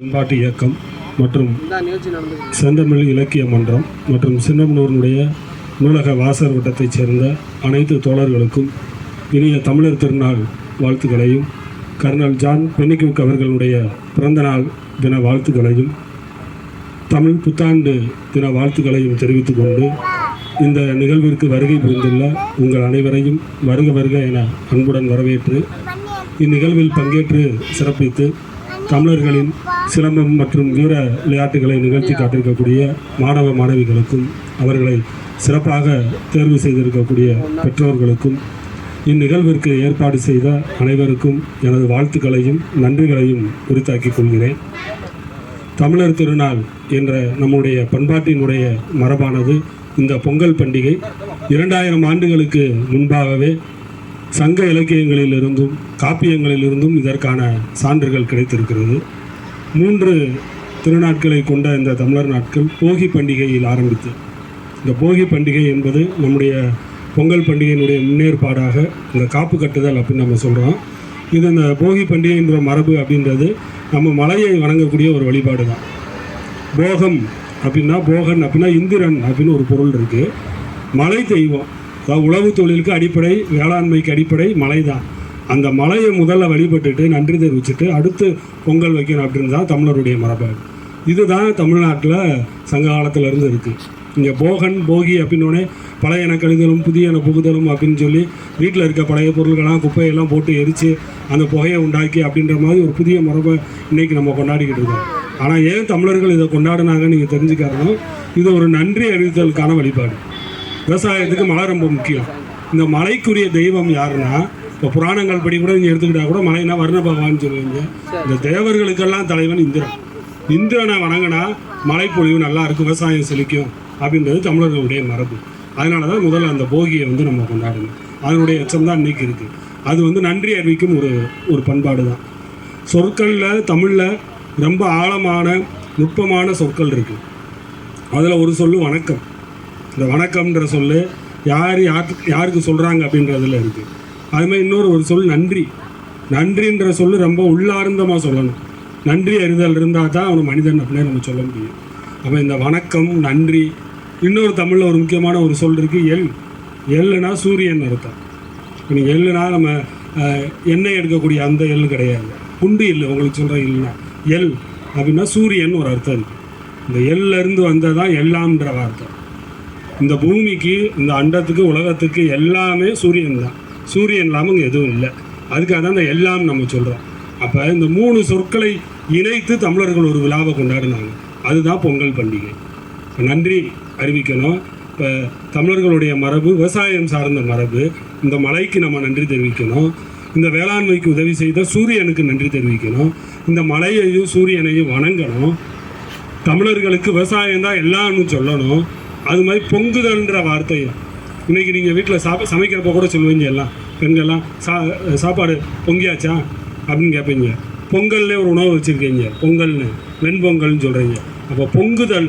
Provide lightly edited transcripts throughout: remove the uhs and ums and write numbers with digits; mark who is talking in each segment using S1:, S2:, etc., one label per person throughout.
S1: பண்பாட்டு இயக்கம் மற்றும் செந்தமிழ் இலக்கிய மன்றம் மற்றும் சின்னமனூரினுடைய நூலக வாசகர் வட்டத்தைச் சேர்ந்த அனைத்து தோழர்களுக்கும் இனிய தமிழர் திருநாள் வாழ்த்துக்களையும் கர்னல் ஜான் பென்னிக்விக் அவர்களுடைய பிறந்தநாள் தின வாழ்த்துக்களையும் தமிழ் புத்தாண்டு தின வாழ்த்துக்களையும் தெரிவித்துக் கொண்டு இந்த நிகழ்விற்கு வருகை புரிந்துள்ள உங்கள் அனைவரையும் வருக வருக என அன்புடன் வரவேற்று இந்நிகழ்வில் பங்கேற்று சிறப்பித்து தமிழர்களின் சிலம்பம் மற்றும் வீர விளையாட்டுகளை நிகழ்த்தி காட்டியிருக்கக்கூடிய மாணவ மாணவிகளுக்கும் அவர்களை சிறப்பாக தேர்வு செய்திருக்கக்கூடிய பெற்றோர்களுக்கும் இந்நிகழ்விற்கு ஏற்பாடு செய்த அனைவருக்கும் எனது வாழ்த்துக்களையும் நன்றிகளையும் உரித்தாக்கிக் கொள்கிறேன். தமிழர் திருநாள் என்ற நம்முடைய பண்பாட்டினுடைய மரபானது இந்த பொங்கல் பண்டிகை 2000 ஆண்டுகளுக்கு முன்பாகவே சங்க இலக்கியங்களிலிருந்தும் காப்பியங்களிலிருந்தும் இதற்கான சான்றுகள் கிடைத்திருக்கிறது. 3 திருநாட்களை கொண்ட இந்த தமிழர் நாட்கள் போகி பண்டிகையில் ஆரம்பித்து இந்த போகி பண்டிகை என்பது நம்முடைய பொங்கல் பண்டிகையினுடைய முன்னேற்பாடாக இந்த காப்பு கட்டுதல் அப்படின்னு நம்ம சொல்கிறோம். இது இந்த போகி பண்டிகைன்ற மரபு அப்படின்றது நம்ம மலையை வணங்கக்கூடிய ஒரு வழிபாடு தான். போகம் அப்படின்னா போகன் அப்படின்னா இந்திரன் அப்படின்னு ஒரு பொருள் இருக்குது. மலை தெய்வம், அதாவது உழவு தொழிலுக்கு அடிப்படை, வேளாண்மைக்கு அடிப்படை மலை தான். அந்த மலையை முதல்ல வழிபட்டுட்டு நன்றி தெரிவிச்சுட்டு அடுத்து பொங்கல் வைக்கணும் அப்படின்னு தான் தமிழருடைய மரபு. இதுதான் தமிழ்நாட்டில் சங்க காலத்திலேருந்து இருக்குது. இங்கே போகன் போகி அப்படின்னோடனே பழையன கழிதலும் புதியன புகுதலும் அப்படின்னு சொல்லி வீட்டில் இருக்க பழைய பொருள்கள்லாம் குப்பையெல்லாம் போட்டு எரித்து அந்த புகையை உண்டாக்கி அப்படின்ற மாதிரி ஒரு புதிய மரபை இன்றைக்கி நம்ம கொண்டாடிக்கிட்டு இருக்கோம். ஆனால் ஏன் தமிழர்கள் இதை கொண்டாடினாங்கன்னு நீங்கள் தெரிஞ்சுக்காரணும். இது ஒரு நன்றி அறிவித்தலுக்கான வழிபாடு. விவசாயத்துக்கு மழை ரொம்ப முக்கியம். இந்த மலைக்குரிய தெய்வம் யாருன்னா, இப்போ புராணங்கள் படி கூட நீங்கள் எடுத்துக்கிட்டால் கூட மலைனா வர்ண பகவான்னு சொல்லுவீங்க. இந்த தேவர்களுக்கெல்லாம் தலைவன் இந்திரன். இந்திரனை வணங்கினா மழைப்பொழிவு நல்லா இருக்கும், விவசாயம் செழிக்கும் அப்படின்றது தமிழர்களுடைய மரபு. அதனால தான் முதல்ல அந்த போகியை நம்ம கொண்டாடணும். அதனுடைய எச்சம் தான் இன்றைக்கி இருக்குது. அது நன்றி அறிவிக்கும் ஒரு பண்பாடு தான். சொற்களில் தமிழில் ரொம்ப ஆழமான நுட்பமான சொற்கள் இருக்குது. அதில் ஒரு சொல்லு வணக்கம். இந்த வணக்கம்ன்ற சொல்லு யாருக்கு சொல்கிறாங்க அப்படின்றதுல இருக்குது. அதுமாதிரி இன்னொரு ஒரு சொல் நன்றி. நன்றின்ற சொல்லு ரொம்ப உள்ளார்ந்தமாக சொல்லணும். நன்றி அறிதல் இருந்தால் தான் அவன் மனிதன் அப்படின்னு நம்ம சொல்ல முடியும். அப்போ இந்த வணக்கம் நன்றி. இன்னொரு தமிழில் ஒரு முக்கியமான ஒரு சொல் இருக்குது, எள்ளுனா சூரியன் அர்த்தம். நீங்கள் எள்ளுனா நம்ம எண்ணெய் எடுக்கக்கூடிய அந்த எள்ளு கிடையாது, குண்டு எள்ளு உங்களுக்கு சொல்கிற எள்ளுனா எள் அப்படின்னா சூரியன் ஒரு அர்த்தம் இருக்குது. இந்த எள்ளிருந்து வந்தது தான் எல்லாம்ன்ற வார்த்தை. இந்த பூமிக்கு, இந்த அண்டத்துக்கு, உலகத்துக்கு எல்லாமே சூரியன் தான். சூரியன் இல்லாமல் இங்கே எதுவும் இல்லை. அதுக்காக தான் இந்த எல்லாம் நம்ம சொல்கிறோம். அப்போ இந்த 3 சொற்களை இணைத்து தமிழர்கள் ஒரு விழாவை கொண்டாடினாங்க. அதுதான் பொங்கல் பண்டிகை. நன்றி அறிவிக்கணும். இப்போ தமிழர்களுடைய மரபு விவசாயம் சார்ந்த மரபு. இந்த மலைக்கு நம்ம நன்றி தெரிவிக்கணும். இந்த வேளாண்மைக்கு உதவி செய்த சூரியனுக்கு நன்றி தெரிவிக்கணும். இந்த மலையையும் சூரியனையும் வணங்கணும். தமிழர்களுக்கு விவசாயம் தான் எல்லாம்னு சொல்லணும். அது மாதிரி பொங்குதல்ன்ற வார்த்தையும் இன்றைக்கி நீங்கள் வீட்டில் சமைக்கிறப்ப கூட சொல்லுவீங்க. எல்லாம் பெண்கள்லாம் சாப்பாடு பொங்கியாச்சா அப்படின்னு கேட்பீங்க. பொங்கல்லே ஒரு உணவு வச்சுருக்கீங்க, பொங்கல்னு வெண்பொங்கல்னு சொல்கிறீங்க. அப்போ பொங்குதல்,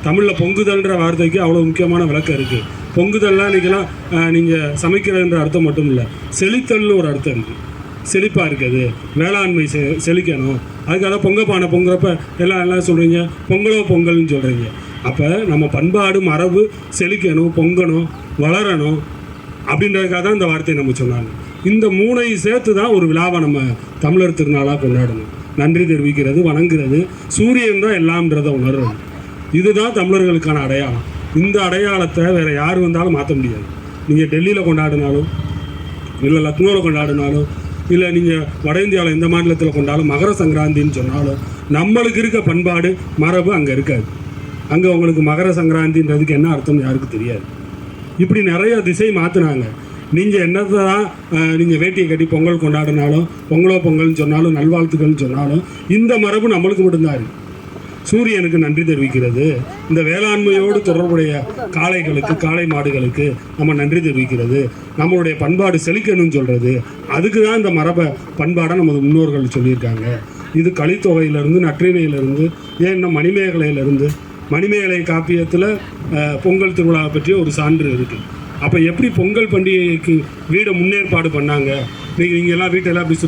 S1: தமிழில் பொங்குதல்ன்ற வார்த்தைக்கு அவ்வளோ முக்கியமான விளக்கம் இருக்குது. பொங்குதல்லாம் இன்றைக்கெல்லாம் நீங்கள் சமைக்கிறதுன்ற அர்த்தம் மட்டும் இல்லை, செழித்தல்னு ஒரு அர்த்தம் இருக்குது. செழிப்பாக இருக்குது, வேளாண்மை செழிக்கணும். அதுக்காக பொங்கப்பானை பொங்குறப்ப எல்லாம் சொல்கிறீங்க பொங்கலோ பொங்கல்னு சொல்கிறீங்க. அப்போ நம்ம பண்பாடு மரபு செழிக்கணும், பொங்கணும், வளரணும் அப்படின்றதுக்காக தான் இந்த வார்த்தையை நம்ம சொன்னாங்க. இந்த 3ஐயும் சேர்த்து தான் ஒரு விழாவை நம்ம தமிழர் திருநாளாக கொண்டாடணும். நன்றி தெரிவிக்கிறது, வணங்குறது, சூரியன் தான் எல்லாம்ன்றதை உணர்றது. இதுதான் தமிழர்களுக்கான அடையாளம். இந்த அடையாளத்தை வேறு யார் வந்தாலும் மாற்ற முடியாது. நீங்கள் டெல்லியில் கொண்டாடினாலும், இல்லை லக்னோவில் கொண்டாடினாலும், இல்லை நீங்கள் வட இந்தியாவில் எந்த மாநிலத்தில் கொண்டாலும் மகர சங்கராந்தின்னு சொன்னாலும் நம்மளுக்கு இருக்க பண்பாடு மரபு அங்கே இருக்காது. அங்கே உங்களுக்கு மகர சங்கராந்தின்றதுக்கு என்ன அர்த்தம் யாருக்கு தெரியாது. இப்படி நிறைய திசை மாற்றினாங்க. நீங்கள் என்னத்தை தான் நீங்கள் வேட்டியை கட்டி பொங்கல் கொண்டாடினாலும், பொங்கலோ பொங்கல்னு சொன்னாலும், நல்வாழ்த்துக்கள்னு சொன்னாலும் இந்த மரபு நம்மளுக்கு மட்டும்தான் இருக்குது. சூரியனுக்கு நன்றி தெரிவிக்கிறது, இந்த வேளாண்மையோடு தொடர்புடைய காளைகளுக்கு, காளை மாடுகளுக்கு நம்ம நன்றி தெரிவிக்கிறது, நம்மளுடைய பண்பாடு செழிக்கணும்னு சொல்கிறது. அதுக்கு தான் இந்த மரபை பண்பாடை நமது முன்னோர்கள் சொல்லியிருக்காங்க. இது கலித்தொகையிலேருந்து, நற்றிணையிலேருந்து, ஏன்னா மணிமேகலையிலேருந்து, மணிமேகலை காப்பியத்தில் பொங்கல் திருவிழாவை பற்றிய ஒரு சான்று இருக்குது. அப்போ எப்படி பொங்கல் பண்டிகைக்கு வீடை முன்னேற்பாடு பண்ணாங்க. நீங்கள் எல்லாம் வீட்டெல்லாம் அப்படி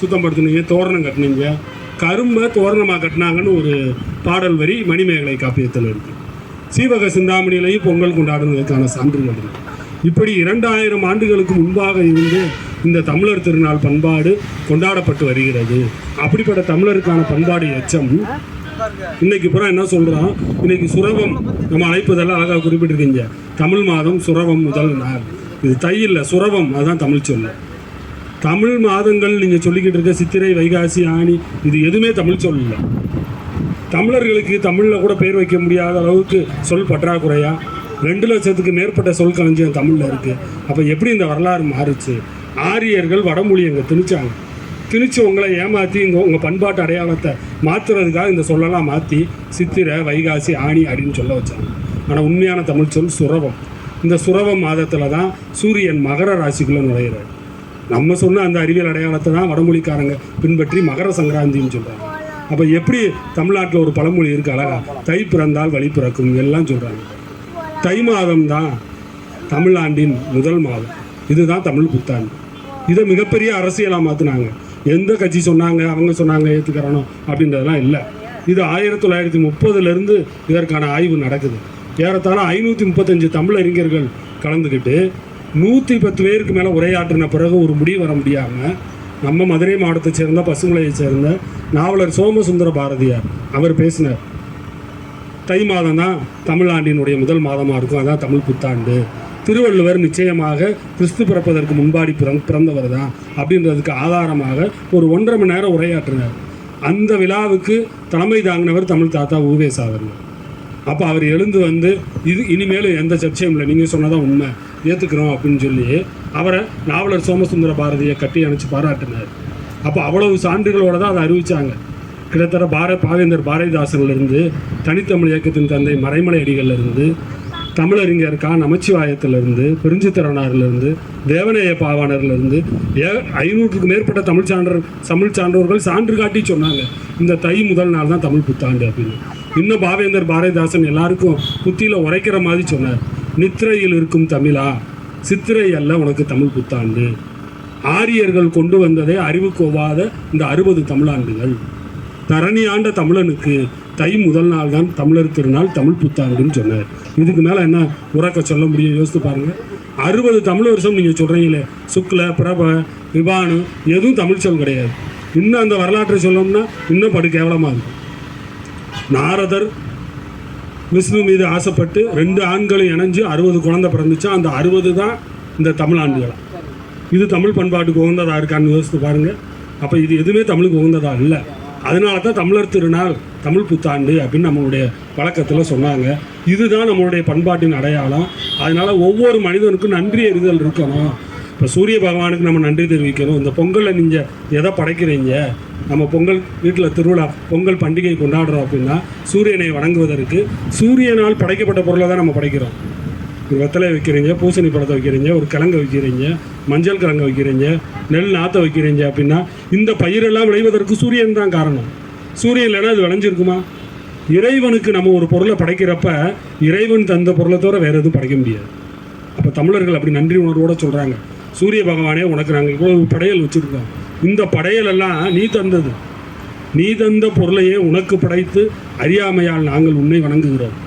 S1: சுத்தப்படுத்துனீங்க, தோரணம் கட்டினீங்க, கரும்பை தோரணமாக கட்டினாங்கன்னு ஒரு பாடல் வரி மணிமேகலை காப்பியத்தில் இருக்குது. சீவக சிந்தாமணியிலையும் பொங்கல் கொண்டாடுவதற்கான சான்றுகள் இருக்குது. இப்படி 2000 ஆண்டுகளுக்கு முன்பாக இருந்து இந்த தமிழர் திருநாள் பண்பாடு கொண்டாடப்பட்டு வருகிறது. அப்படிப்பட்ட தமிழருக்கான பண்பாடு எச்சம் இன்னைக்கு புறம் என்ன சொல்கிறோம், இன்னைக்கு சுரவம் நம்ம அழைப்பதெல்லாம் அழகாக குறிப்பிட்டிருக்கீங்க. தமிழ் மாதம் சுரவம் முதல் நாள். இது தை இல்லை, சுரவம், அதுதான் தமிழ் சொல்ல. தமிழ் மாதங்கள் நீங்கள் சொல்லிக்கிட்டு இருக்க சித்திரை, வைகாசி, ஆனி, இது எதுவுமே தமிழ் சொல் இல்லை. தமிழர்களுக்கு தமிழில் கூட பேர் வைக்க முடியாத அளவுக்கு சொல் பற்றாக்குறையா 2 லட்சத்துக்கு மேற்பட்ட சொல் களஞ்சியம் தமிழில் இருக்குது. அப்போ எப்படி இந்த வரலாறு மாறுச்சு? ஆரியர்கள் வடமொழி அங்கே திணிச்சு உங்களை ஏமாற்றி உங்கள் பண்பாட்டு அடையாளத்தை மாற்றுறதுக்காக இந்த சொல்லலாம் மாற்றி சித்திரை, வைகாசி, ஆனி அப்படின்னு சொல்ல வச்சாங்க. ஆனால் உண்மையான தமிழ் சொல் சுரவம். இந்த சுரவம் மாதத்தில் தான் சூரியன் மகர ராசிக்குள்ளே நுழையிறார். நம்ம சொன்ன அந்த அறிவியல் அடையாளத்தை தான் வடமொழிக்காரங்க பின்பற்றி மகர சங்கராந்தின்னு சொல்கிறாங்க. அப்போ எப்படி தமிழ்நாட்டில் ஒரு பழமொழி இருக்குது அழகா, தை பிறந்தால் வழி பிறக்கும் எல்லாம் சொல்கிறாங்க. தை மாதம் தான் தமிழாண்டின் முதல் மாதம். இதுதான் தமிழ் புத்தாண்டு. இதை மிகப்பெரிய அரசியலாக மாற்றினாங்க. எந்த கட்சி சொன்னாங்க, அவங்க சொன்னாங்க ஏற்றுக்கிறானோ அப்படின்றதெல்லாம் இல்லை. இது 1930 இதற்கான ஆய்வு நடக்குது. ஏறத்தாழ 535 தமிழறிஞர்கள் கலந்துக்கிட்டு 110 பேருக்கு மேலே உரையாற்றின பிறகு ஒரு முடிவு வர முடியாமல் நம்ம மதுரை மாவட்டத்தை சேர்ந்த பசுமலையை சேர்ந்த நாவலர் சோமசுந்தர பாரதியார் அவர் பேசினார். தை மாதம் தான் தமிழாண்டினுடைய முதல் மாதமாக இருக்கும், அதான் தமிழ் புத்தாண்டு. திருவள்ளுவர் நிச்சயமாக கிறிஸ்து பிறப்பதற்கு முன்பாடி பிறந்தவர் தான் அப்படின்றதுக்கு ஆதாரமாக ஒரு 1.5 மணி நேரம் உரையாற்றினார். அந்த விழாவுக்கு தலைமை தாங்கினவர் தமிழ் தாத்தா உவேசா அவர்கள். அப்போ அவர் எழுந்து வந்து இது இனிமேலும் எந்த சர்ச்சையும் இல்லை, நீங்கள் சொன்னதான் உண்மை, ஏற்றுக்கிறோம் அப்படின்னு சொல்லி அவரை நாவலர் சோமசுந்தர பாரதியை கட்டி அணைச்சி பாராட்டினார். அப்போ அவ்வளவு சான்றுகளோடு தான் அதை அறிவித்தாங்க. கிட்டத்தட்ட பாவேந்தர் பாரதிதாசன்லேருந்து, தனித்தமிழ் இயக்கத்தின் தந்தை மறைமலை அடிகள்லேருந்து, தமிழறிஞர் கா நமச்சிவாயத்திலிருந்து, பெருஞ்சித்திரனாரிலிருந்து, தேவநேய பாவாணர்லேருந்து 500க்கும் மேற்பட்ட தமிழ் சான்றோர்கள் சான்று காட்டி சொன்னாங்க இந்த தை முதல் நாள் தான் தமிழ் புத்தாண்டு அப்படின்னு. இன்னும் பாவேந்தர் பாரதிதாசன் எல்லாருக்கும் புத்தியில் உரைக்கிற மாதிரி சொன்னார், நித்திரையில் இருக்கும் தமிழா, சித்திரை அல்ல உனக்கு தமிழ் புத்தாண்டு. ஆரியர்கள் கொண்டு வந்ததே அறிவுக்கு ஒவ்வாத இந்த 60 தமிழாண்டுகள். தரணி ஆண்ட தமிழனுக்கு தை முதல் நாள் தான் தமிழர் திருநாள், தமிழ் புத்தாண்டுன்னு சொன்னார். இதுக்கு மேலே என்ன உறக்க சொல்ல முடியும்? யோசித்து பாருங்கள். 60 தமிழ் வருஷம் நீங்கள் சொல்கிறீங்களே, சுக்ல, பிரப, விபானு, எதுவும் தமிழ் சொல் கிடையாது. இன்னும் அந்த வரலாற்றை சொல்லணும்னா இன்னும் படு கேவலமாக இருக்கும். நாரதர் விஷ்ணு மீது ஆசைப்பட்டு 2 ஆண்களும் இணைஞ்சு 60 குழந்தை பிறந்துச்சா, அந்த 60 தான் இந்த தமிழாண்டுகளாக. இது தமிழ் பண்பாட்டுக்கு உகந்ததாக இருக்கான்னு யோசித்து பாருங்கள். அப்போ இது எதுவுமே தமிழுக்கு உகந்ததாக இல்லை. அதனால தான் தமிழர் திருநாள், தமிழ் புத்தாண்டு அப்படின்னு நம்மளுடைய வழக்கத்தில் சொன்னாங்க. இதுதான் நம்மளுடைய பண்பாட்டின் அடையாளம். அதனால் ஒவ்வொரு மனிதனுக்கும் நன்றி அறிதல் இருக்கணும். இப்போ சூரிய பகவானுக்கு நம்ம நன்றி தெரிவிக்கணும். இந்த பொங்கலில் நீங்கள் எதை படைக்கிறீங்க? நம்ம பொங்கல் வீட்டில் திருவிழா, பொங்கல் பண்டிகை கொண்டாடுறோம் அப்படின்னா சூரியனை வணங்குவதற்கு சூரியனால் படைக்கப்பட்ட பொருளை தான் நம்ம படைக்கிறோம். ஒரு வெத்தலை வைக்கிறீங்க, பூசணி பழத்தை வைக்கிறீங்க, ஒரு கிழங்கை வைக்கிறீங்க, மஞ்சள் கிழங்கை வைக்கிறீங்க, நெல் நாற்றை வைக்கிறீங்க அப்படின்னா இந்த பயிரெல்லாம் விளைவதற்கு சூரியன் தான் காரணம். சூரியன் இல்லைன்னா அது விளைஞ்சிருக்குமா? இறைவனுக்கு நம்ம ஒரு பொருளை படைக்கிறப்ப இறைவன் தந்த பொருளை தவிர வேறு எதுவும் படைக்க முடியாது. அப்போ தமிழர்கள் அப்படி நன்றி உணர்வோடு சொல்கிறாங்க, சூரிய பகவானே உனக்கு நாங்கள் இவ்வளவு படையல் வச்சுருக்கோம், இந்த படையலெல்லாம் நீ தந்தது, நீ தந்த பொருளையே உனக்கு படைத்து அறியாமையால் நாங்கள் உன்னை வணங்குகிறோம்.